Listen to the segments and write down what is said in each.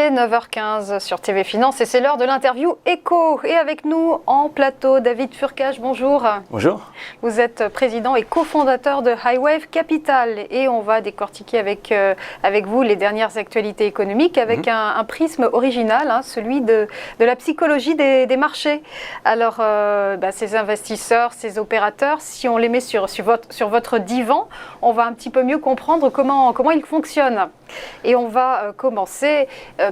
est 9h15 sur TV Finance et c'est l'heure de l'interview Éco. Et avec nous en plateau, David Furcage, bonjour. Bonjour. Vous êtes président et cofondateur de Highwave Capital et on va décortiquer avec vous les dernières actualités économiques avec un prisme original, celui de la psychologie des marchés. Alors, ces investisseurs, ces opérateurs, si on les met sur votre divan, on va un petit peu mieux comprendre comment ils fonctionnent. Et on va commencer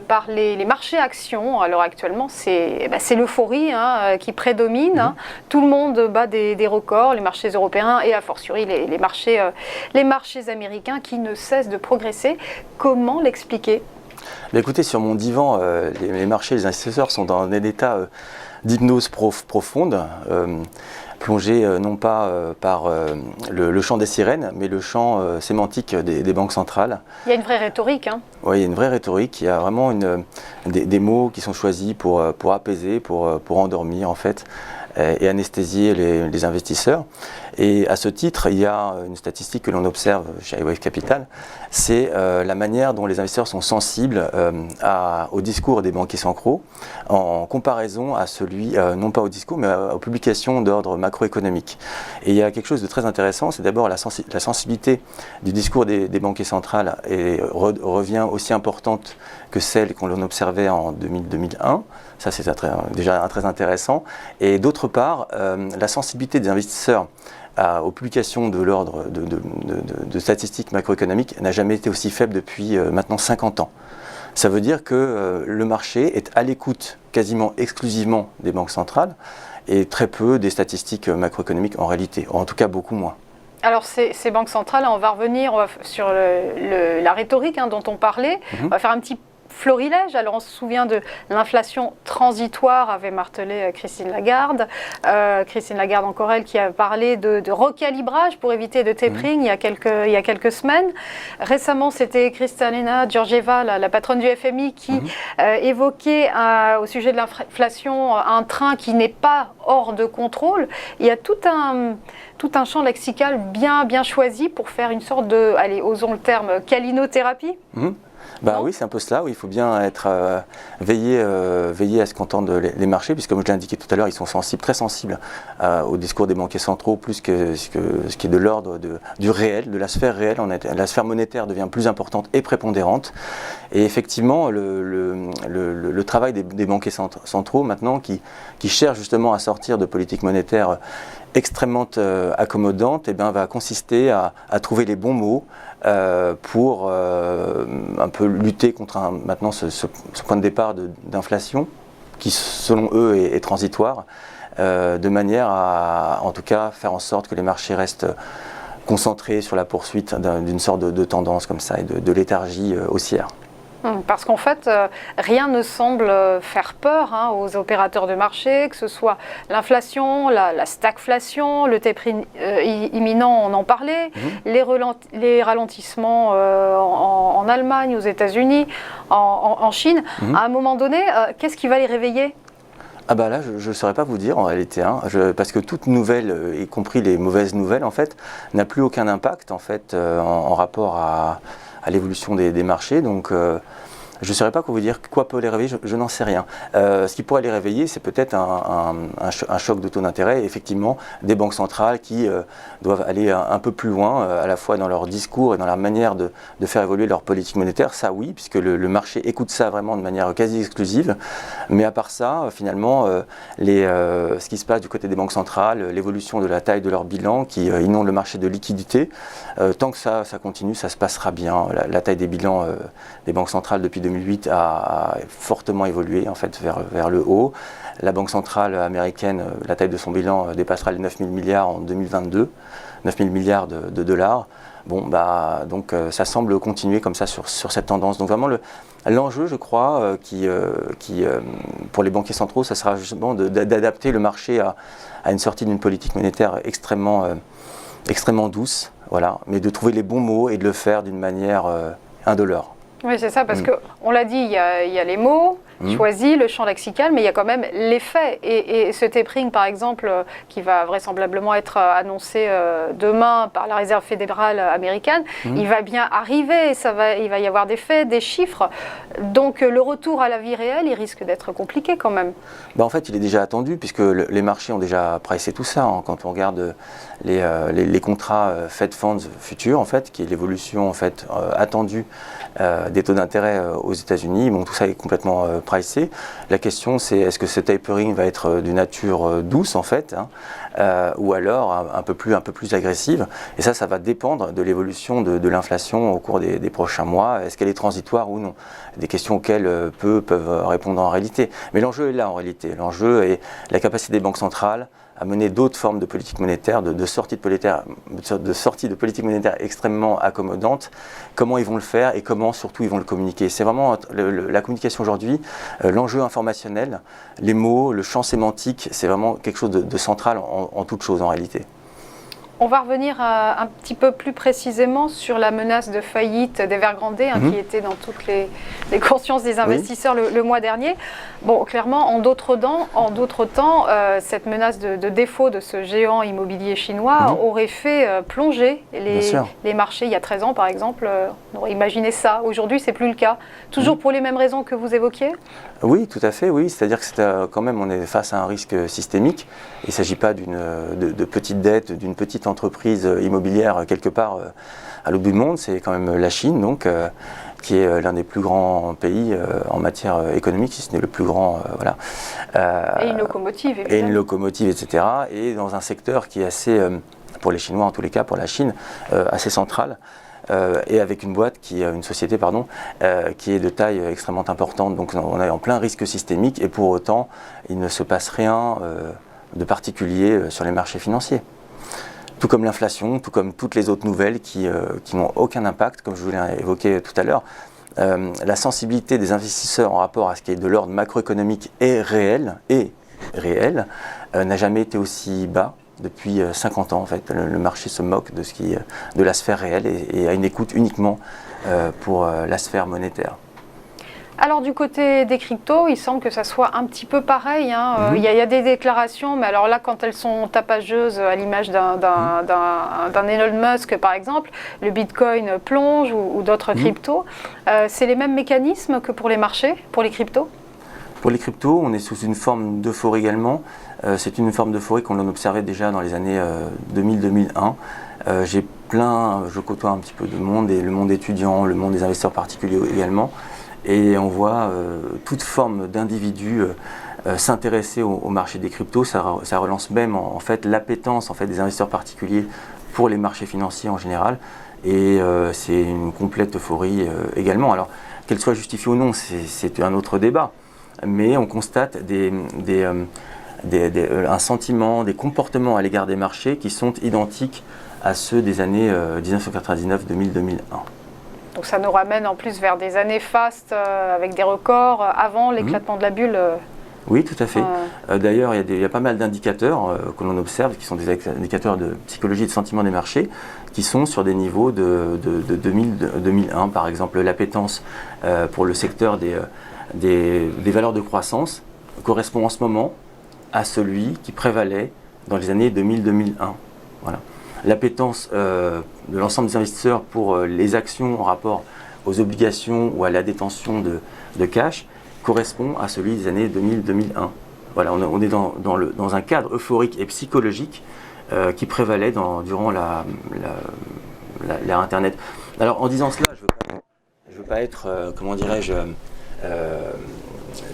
par les marchés actions. Alors actuellement, c'est l'euphorie qui prédomine. Tout le monde bat des records, les marchés européens et a fortiori les marchés américains qui ne cessent de progresser. Comment l'expliquer ? Écoutez, sur mon divan, les marchés, les investisseurs sont dans un état d'hypnose profonde, plongé non pas par le chant des sirènes, mais le chant sémantique des banques centrales. Il y a une vraie rhétorique. Oui, il y a une vraie rhétorique. Il y a vraiment des mots qui sont choisis pour apaiser, pour endormir en fait, et anesthésier les investisseurs. Et à ce titre, il y a une statistique que l'on observe chez Highwave Capital, c'est la manière dont les investisseurs sont sensibles au discours des banquiers centraux en comparaison à celui, non pas au discours, mais aux publications d'ordre macroéconomique. Et il y a quelque chose de très intéressant, c'est d'abord la sensibilité du discours des banquiers centrales revient aussi importante que celle qu'on observait en 2000-2001. Ça, c'est déjà très intéressant. Et d'autre part, la sensibilité des investisseurs aux publications de l'ordre de statistiques macroéconomiques n'a jamais été aussi faible depuis maintenant 50 ans. Ça veut dire que le marché est à l'écoute quasiment exclusivement des banques centrales et très peu des statistiques macroéconomiques en réalité, ou en tout cas beaucoup moins. Alors ces banques centrales, on va revenir sur la rhétorique dont on parlait. On va faire un petit florilège. Alors on se souvient de l'inflation transitoire, avait martelé Christine Lagarde. Christine Lagarde, encore elle, qui a parlé de recalibrage pour éviter de tapering il y a quelques semaines. Récemment, c'était Kristalina Georgieva, la patronne du FMI, qui évoquait au sujet de l'inflation un train qui n'est pas hors de contrôle. Il y a tout un champ lexical bien choisi pour faire une sorte de, allez, osons le terme, calinothérapie. Oui, c'est un peu cela, où il faut bien veiller à ce qu'entendent les marchés, puisque comme je l'ai indiqué tout à l'heure, ils sont très sensibles au discours des banquiers centraux, plus que ce qui est de l'ordre du réel, de la sphère réelle. La sphère monétaire devient plus importante et prépondérante. Et effectivement, le travail des banquiers centraux maintenant, qui cherchent justement à sortir de politiques monétaires extrêmement accommodante, va consister à trouver les bons mots pour un peu lutter contre maintenant ce point de départ d'inflation qui selon eux est transitoire, de manière à en tout cas faire en sorte que les marchés restent concentrés sur la poursuite d'une sorte de tendance comme ça et de léthargie haussière. Parce qu'en fait, rien ne semble faire peur aux opérateurs de marché, que ce soit l'inflation, la stagflation, le tapering imminent, on en parlait, les ralentissements en Allemagne, aux États-Unis, en Chine. À un moment donné, qu'est-ce qui va les réveiller ? Là, je ne saurais pas vous dire en réalité, parce que toute nouvelle, y compris les mauvaises nouvelles, en fait, n'a plus aucun impact en fait, en rapport à l'évolution des marchés. Donc, je ne saurais pas vous dire quoi peut les réveiller, je n'en sais rien. Ce qui pourrait les réveiller, c'est peut-être un choc de taux d'intérêt, effectivement, des banques centrales qui doivent aller un peu plus loin, à la fois dans leur discours et dans leur manière de faire évoluer leur politique monétaire. Ça oui, puisque le marché écoute ça vraiment de manière quasi exclusive. Mais à part ça, finalement, ce qui se passe du côté des banques centrales, l'évolution de la taille de leur bilan qui inonde le marché de liquidité, tant que ça continue, ça se passera bien. La taille des bilans des banques centrales depuis 2008 a fortement évolué en fait vers le haut. La Banque centrale américaine, la taille de son bilan dépassera les 9 000 milliards en 2022, 9 000 milliards de dollars. Donc ça semble continuer comme ça sur cette tendance. Donc vraiment l'enjeu, je crois, pour les banquiers centraux, ça sera justement d'adapter le marché à une sortie d'une politique monétaire extrêmement douce, voilà, mais de trouver les bons mots et de le faire d'une manière indolore. Oui, c'est ça, parce qu'on l'a dit, il y a les mots, choisi le champ lexical, mais il y a quand même les faits. Et ce tapering, par exemple, qui va vraisemblablement être annoncé demain par la Réserve fédérale américaine, il va bien arriver, il va y avoir des faits, des chiffres. Donc le retour à la vie réelle, il risque d'être compliqué quand même. En fait, il est déjà attendu, puisque les marchés ont déjà pricé tout ça. Quand on regarde les contrats Fed Funds futurs, en fait, qui est l'évolution en fait, attendue des taux d'intérêt aux États-Unis, tout ça est complètement pricé. La question, c'est est-ce que ce tapering va être d'une nature douce, en fait, ou alors un peu plus agressive. Et ça va dépendre de l'évolution de l'inflation au cours des prochains mois. Est-ce qu'elle est transitoire ou non? Des questions auxquelles peu peuvent répondre en réalité. Mais l'enjeu est là en réalité. L'enjeu est la capacité des banques centrales à mener d'autres formes de politique monétaire, de sortie de politique monétaire extrêmement accommodante. Comment ils vont le faire et comment surtout ils vont le communiquer. C'est vraiment la communication aujourd'hui, l'enjeu informationnel, les mots, le champ sémantique, c'est vraiment quelque chose de central en toute chose en réalité. On va revenir un petit peu plus précisément sur la menace de faillite d'Evergrande, qui était dans toutes les consciences des investisseurs le mois dernier. Bon, clairement, en d'autres temps, cette menace de défaut de ce géant immobilier chinois aurait fait plonger les marchés. Il y a 13 ans, par exemple, on aurait imaginé ça. Aujourd'hui, c'est plus le cas. Toujours pour les mêmes raisons que vous évoquiez? Oui, tout à fait, oui. C'est-à-dire que quand même, on est face à un risque systémique. Il ne s'agit pas de petite dette, d'une petite entreprise immobilière quelque part à l'autre bout du monde. C'est quand même la Chine, donc, qui est l'un des plus grands pays en matière économique, si ce n'est le plus grand. Voilà. Et une locomotive, évidemment. Et une locomotive, etc. Et dans un secteur qui est assez, pour les Chinois en tous les cas, pour la Chine, assez central. Et avec une société qui est de taille extrêmement importante. Donc on est en plein risque systémique et pour autant, il ne se passe rien de particulier sur les marchés financiers. Tout comme l'inflation, tout comme toutes les autres nouvelles qui n'ont aucun impact, comme je vous l'ai évoqué tout à l'heure. La sensibilité des investisseurs en rapport à ce qui est de l'ordre macroéconomique est réelle, n'a jamais été aussi bas. Depuis 50 ans, en fait, le marché se moque de la sphère réelle et a une écoute uniquement pour la sphère monétaire. Alors du côté des cryptos, il semble que ça soit un petit peu pareil. Il y a des déclarations, mais alors là, quand elles sont tapageuses, à l'image d'un Elon Musk, par exemple, le Bitcoin plonge ou d'autres cryptos, c'est les mêmes mécanismes que pour les marchés, pour les cryptos? Pour les cryptos, on est sous une forme d'euphorie également. C'est une forme d'euphorie qu'on observait déjà dans les années 2000-2001. Je côtoie un petit peu de monde, et le monde étudiant, le monde des investisseurs particuliers également. Et on voit toute forme d'individus s'intéresser au marché des cryptos. Ça relance même en fait l'appétence en fait, des investisseurs particuliers pour les marchés financiers en général. Et c'est une complète euphorie également. Alors, qu'elle soit justifiée ou non, c'est un autre débat. Mais on constate un sentiment, des comportements à l'égard des marchés qui sont identiques à ceux des années 1999, 2000, 2001. Donc ça nous ramène en plus vers des années fastes avec des records avant l'éclatement de la bulle. Oui, tout à fait. D'ailleurs, il y a pas mal d'indicateurs que l'on observe, qui sont des indicateurs de psychologie et de sentiment des marchés, qui sont sur des niveaux de 2001. Par exemple, l'appétence pour le secteur des valeurs de croissance correspond en ce moment à celui qui prévalait dans les années 2000-2001. Voilà. L'appétence de l'ensemble des investisseurs pour les actions en rapport aux obligations ou à la détention de cash correspond à celui des années 2000-2001. Voilà, on est dans un cadre euphorique et psychologique qui prévalait durant l'ère Internet. Alors en disant cela, je ne veux pas être, comment dirais-je,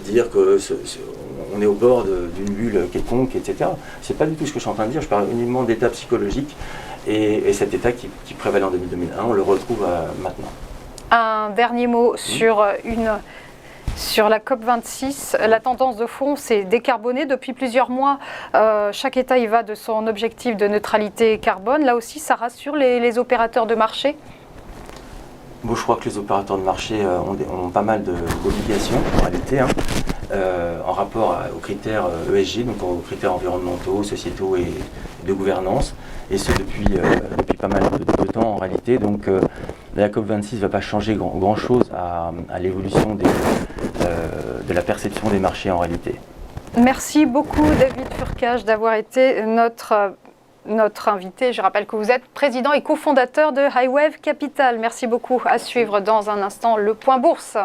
dire qu'on est au bord d'une bulle quelconque, etc. C'est pas du tout ce que je suis en train de dire. Je parle uniquement d'état psychologique et cet état qui prévalait en 2000-2001, on le retrouve maintenant. Un dernier mot sur la COP26. La tendance de fond, c'est décarboner. Depuis plusieurs mois, chaque État y va de son objectif de neutralité carbone. Là aussi, ça rassure les opérateurs de marché? Bon, je crois que les opérateurs de marché ont pas mal d'obligations en réalité, en rapport aux critères ESG, donc aux critères environnementaux, sociétaux et de gouvernance, et ce depuis pas mal de temps en réalité. Donc la COP26 ne va pas changer grand-chose à l'évolution la perception des marchés en réalité. Merci beaucoup David Furcage d'avoir été notre invité. Je rappelle que vous êtes président et cofondateur de Highwave Capital. Merci beaucoup. À suivre dans un instant le point bourse.